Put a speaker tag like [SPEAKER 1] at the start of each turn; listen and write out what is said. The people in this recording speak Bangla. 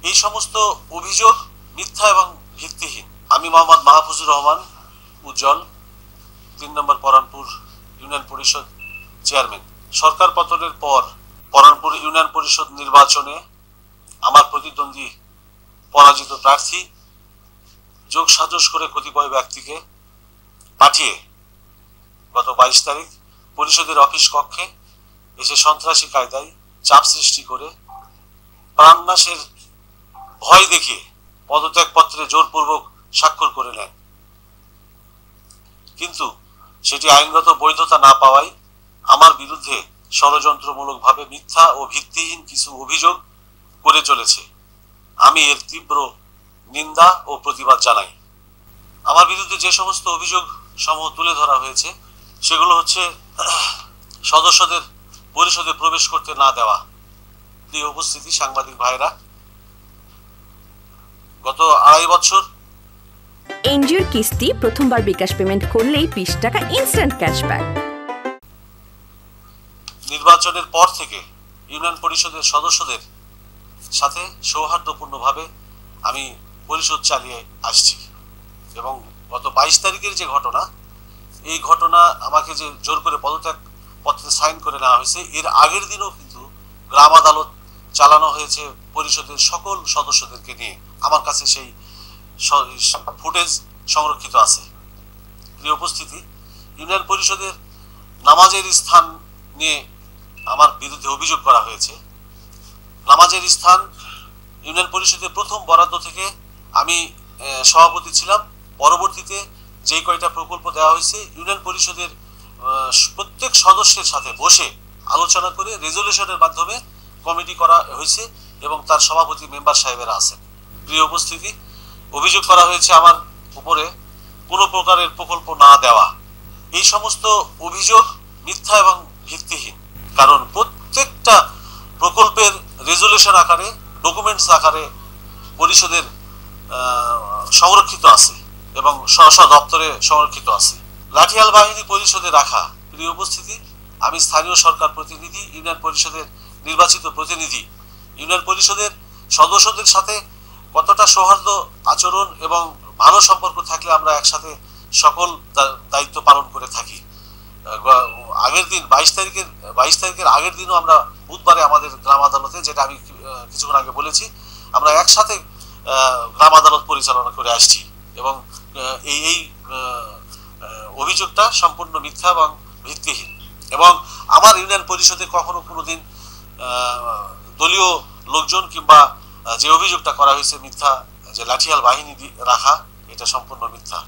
[SPEAKER 1] এই সমস্ত অভিযোগ মিথ্যা এবং ভিত্তিহীন। আমি মোহাম্মদ মাহফুজুর রহমান উজ্জ্বল, ৩ নম্বর পরানপুর ইউনিয়ন পরিষদ চেয়ারম্যান। সরকার পতনের পর পরানপুর ইউনিয়ন পরিষদ নির্বাচনে আমার প্রতিদ্বন্দ্বী পরাজিত প্রার্থী যোগ সাজস করে কতিপয় ব্যক্তিকে পাঠিয়ে গত ২২ তারিখ পরিষদের অফিস কক্ষে এসে সন্ত্রাসী কায়দায় চাপ সৃষ্টি করে প্রাণনাশের ভয় দেখিয়ে পদত্যাগপত্রে জোরপূর্বক স্বাক্ষর করে নেন। কিন্তু সেটি আইনগত বৈধতা না পাওয়ায় আমার বিরুদ্ধে ষড়যন্ত্রমূলকভাবে মিথ্যা ও ভিত্তিহীন কিছু অভিযোগ করে চলেছে। আমি এর তীব্র নিন্দা ও প্রতিবাদ জানাই। আমার বিরুদ্ধে যে সমস্ত অভিযোগ সমূহ তুলে ধরা হয়েছে সেগুলো হচ্ছে সদস্যদের পরিষদে প্রবেশ করতে না দেওয়া। প্রিয় উপস্থিতি, সাংবাদিক ভাইরা, গত ২.৫ বছর
[SPEAKER 2] এনজিওর কিস্তি প্রথমবার বিকাশ পেমেন্ট করলেই ২০ টাকা ইনস্ট্যান্ট ক্যাশব্যাক।
[SPEAKER 1] নির্বাচনের পর থেকে ইউনিয়ন পরিষদের সদস্যদের সাথে সৌহার্দ্যপূর্ণভাবে আমি পরিষদ চালিয়ে আসছি এবং গত ২২ তারিখের যে ঘটনা, এই ঘটনা আমাকে যে জোর করে পদত্যাগ পত্রে সাইন করে নেওয়া হয়েছে, এর আগের দিনও কিন্তু গ্রাম আদালত চালানো হয়েছে পরিষদের সকল সদস্যদেরকে নিয়ে। আমার কাছে সেই ফুটেজ সংরক্ষিত আছে। প্রিয় উপস্থিতি, ইউনিয়ন পরিষদের নামাজের স্থান নিয়ে আমার বিরুদ্ধে অভিযোগ করা হয়েছে। নামাজের স্থান ইউনিয়ন পরিষদের প্রথম বরাদ্দ থেকে আমি সভাপতি ছিলাম। পরবর্তীতে যে কয়টা প্রকল্প দেওয়া হয়েছে ইউনিয়ন পরিষদের প্রত্যেক সদস্যের সাথে বসে আলোচনা করে রেজলিউশনের মাধ্যমে কমিটি করা হয়েছে এবং তার সভাপতি মেম্বার সাহেবেরা আছেন। প্রিয় উপস্থিতি, অভিযোগ করা হয়েছে আমার উপরে কোনো প্রকারের প্রকল্প না দেওয়া। এই সমস্ত অভিযোগ মিথ্যা এবং ভিত্তিহীন, কারণ প্রত্যেকটা প্রকল্পের রেজলিউশন আকারে, ডকুমেন্টস আকারে পরিষদের সংরক্ষিত আছে এবং স্ব দপ্তরে সংরক্ষিত আছে। লাঠিয়াল বাহিনী পরিষদে রাখা। প্রিয় উপস্থিতি, আমি স্থানীয় সরকার প্রতিনিধি, ইউনিয়ন পরিষদের নির্বাচিত প্রতিনিধি। ইউনিয়ন পরিষদের সদস্যদের সাথে কতটা সৌহার্দ্য আচরণ এবং ভালো সম্পর্ক থাকলে আমরা একসাথে সকল দায়িত্ব পালন করে থাকি। আগের দিন ২২ তারিখের আগের দিনও আমরা বুধবারে আমাদের গ্রাম আদালতে, যেটা আমি কিছুক্ষণ আগে বলেছি, আমরা একসাথে গ্রাম আদালত পরিচালনা করে আসছি এবং এই অভিযোগটা সম্পূর্ণ মিথ্যা এবং ভিত্তিহীন। এবং আমার ইউনিয়ন পরিষদে কখনো কোনোদিন দলীয় লোকজন কিংবা যে অভিযোগটা করা হয়েছে মিথ্যা, যে লাঠিয়াল বাহিনী রাখা, এটা সম্পূর্ণ মিথ্যা।